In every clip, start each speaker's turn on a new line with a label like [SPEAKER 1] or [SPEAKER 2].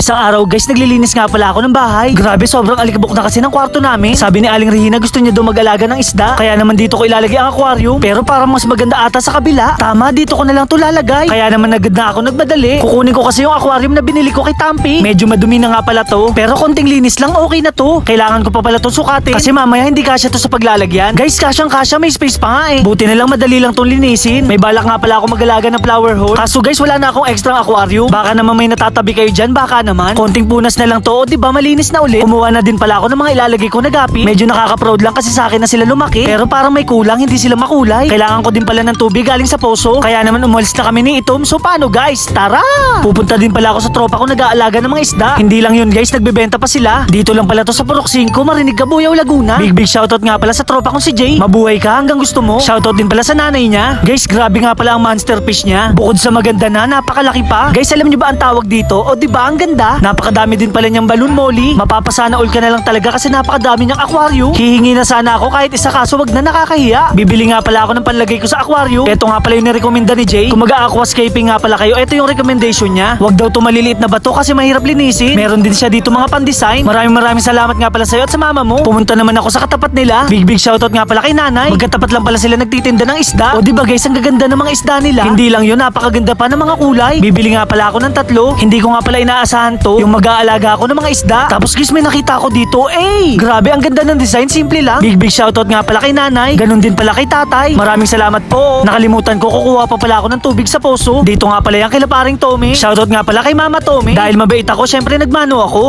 [SPEAKER 1] Isang araw guys, naglilinis nga pala ako ng bahay. Grabe, sobrang alikabok na kasi ng kwarto namin. Sabi ni Aling Regina gusto niya daw mag-alaga ng isda. Kaya naman dito ko ilalagay ang aquarium. Pero parang mas maganda ata sa kabila. Tama, dito ko na lang to lalagay. Kaya naman agad na ako nagmadali. Kukunin ko kasi yung aquarium na binili ko kay Tampi. Medyo madumi na nga pala to. Pero konting linis lang, okay na to. Kailangan ko pa pala to sukatin. Kasi mamaya hindi kasya to sa paglalagyan. Guys, kasyang kasya, may space pa nga eh. Buti na lang madali lang tong linisin. May balak nga pala ako mag-alaga ng flower horse. Kaso guys, wala na akong extra aquarium. Baka naman may natatabi kayo dyan, baka naman. Konting punas na lang to, o diba malinis na ulit. Kumuha na din pala ako ng mga ilalagay ko na gapi. Medyo nakaka-proud lang kasi sa akin na sila lumaki. Pero parang may kulang, hindi sila makulay. Kailangan ko din pala ng tubig galing sa poso. Kaya naman umalis na kami ni Itom. So paano guys? Tara! Pupunta din pala ako sa tropa ko nag-aalaga ng mga isda. Hindi lang yun guys, nagbebenta pa sila. Dito lang pala to sa Purok 5, Marinig Cabuyao, Laguna. Big shoutout nga pala sa tropa kong si Jay. Mabuhay ka hanggang gusto mo. Shoutout din pala sa nanay niya. Guys, grabe nga pala ang monster fish niya. Bukod sa maganda na, napakalaki pa. Guys, alam niyo ba ang tawag dito? O diba ang ganda? Napakadami din pala niyang balloon molly. Mapapasana all ka na lang talaga kasi napakadami niyang aquarium. Hihingi na sana ako kahit isa kaso wag na nakakahiya. Bibili nga pala ako ng panlagay ko sa aquarium. Ito nga pala yung nirekomenda ni Jay. Kung mag-aquascaping nga pala kayo, ito yung recommendation niya. Wag daw to maliliit na bato kasi mahirap linisin. Meron din siya dito mga pan-design. Maraming salamat nga pala sa'yo at sa mama mo. Pumunta naman ako sa katapat nila. Big shoutout nga pala kay nanay. Magkatapat lang pala sila nagtitinda ng isda. O diba guys, ang gaganda ng mga isda nila. Hindi lang yun, napakaganda pa ng mga kulay. Bibili nga pala ako ng 3. Hindi ko nga pala inaasahan to. Yung mag-aalaga ako ng mga isda. Tapos guys, may nakita ako dito. Grabe, ang ganda ng design. Simple lang. Big shoutout nga pala kay nanay. Ganon din pala kay tatay. Maraming salamat po. Nakalimutan ko, kukuha pa pala ako ng tubig sa poso. Dito nga pala yan kay Paring Tommy. Shoutout nga pala kay Mama Tommy. Dahil mabait ako, syempre nagmano ako.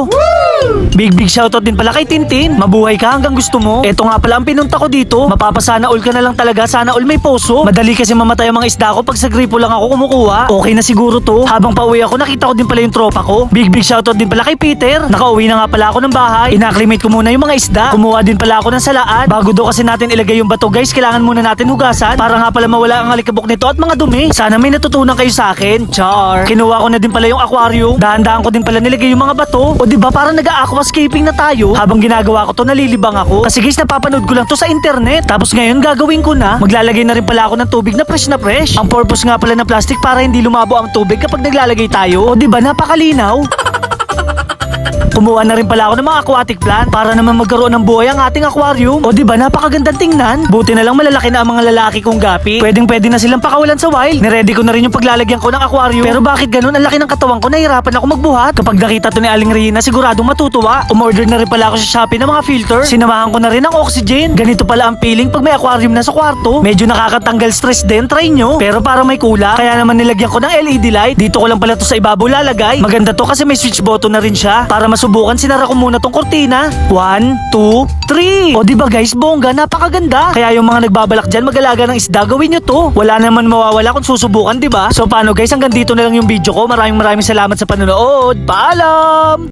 [SPEAKER 1] Big shoutout din pala kay Tintin. Mabuhay ka hanggang gusto mo. Ito nga pala ang pinunta ko dito. Mapapasana all ka na lang talaga. Sana all may poso. Madali kasi mamatay ang mga isda ko pag sa gripo lang ako kumukuha. Okay na siguro to. Habang pauwi ako, nakita ko din pala yung tropa ko. Big shoutout din pala kay Peter. Nakauwi na nga pala ako ng bahay. Ina-acclimate ko muna yung mga isda. Kumuha din pala ako ng salaan. Bago do kasi natin ilagay yung bato guys, kailangan muna natin hugasan para nga pala mawala ang alikabok nito at mga dumi. Sana may natutunan kayo sa akin. Char. Kinuha ko na din pala yung aquarium. Dahan-dahan ko din pala nilagay yung mga bato. O diba parang nag-aquascaping na tayo. Habang ginagawa ko to, nalilibang ako. Kasi guys, napapanood ko lang to sa internet. Tapos ngayon gagawin ko na. Maglalagay na rin pala ako ng tubig na fresh na fresh. Ang purpose nga pala ng plastic para hindi lumabo ang tubig kapag naglalagay tayo. O diba napakalinaw? Kumuha na rin pala ako ng mga aquatic plant para naman magkaroon ng buhay ang ating aquarium. O diba napakagandang tingnan? Buti na lang malalaki na ang mga lalaki kong gapi. Pwede na silang pakawalan sa wild. Niready ko na rin yung paglalagyan ko ng aquarium. Pero bakit ganun? Ang laki ng katawan ko, nahirapan ako magbuhat. Kapag nakita to ni Aling Regina, siguradong matutuwa. Umorder na rin pala ako sa Shopee ng mga filter. Sinamahan ko na rin ng oxygen. Ganito pala ang feeling pag may aquarium na sa kwarto. Medyo nakakatanggal stress din, try nyo. Pero parang may kulang, kaya naman nilagyan ko ng LED light. Dito ko lang pala to sa ibabaw lalagay. Maganda to kasi may switch button na rin siya. Para masubukan, sinara ko muna tong kortina. 1, 2, 3. O diba guys, bongga, napakaganda. Kaya yung mga nagbabalak dyan mag-alaga ng isda, gawin nyo to. Wala naman mawawala kung susubukan, diba? So paano guys, hanggang dito na lang yung video ko. Maraming salamat sa panonood. Paalam!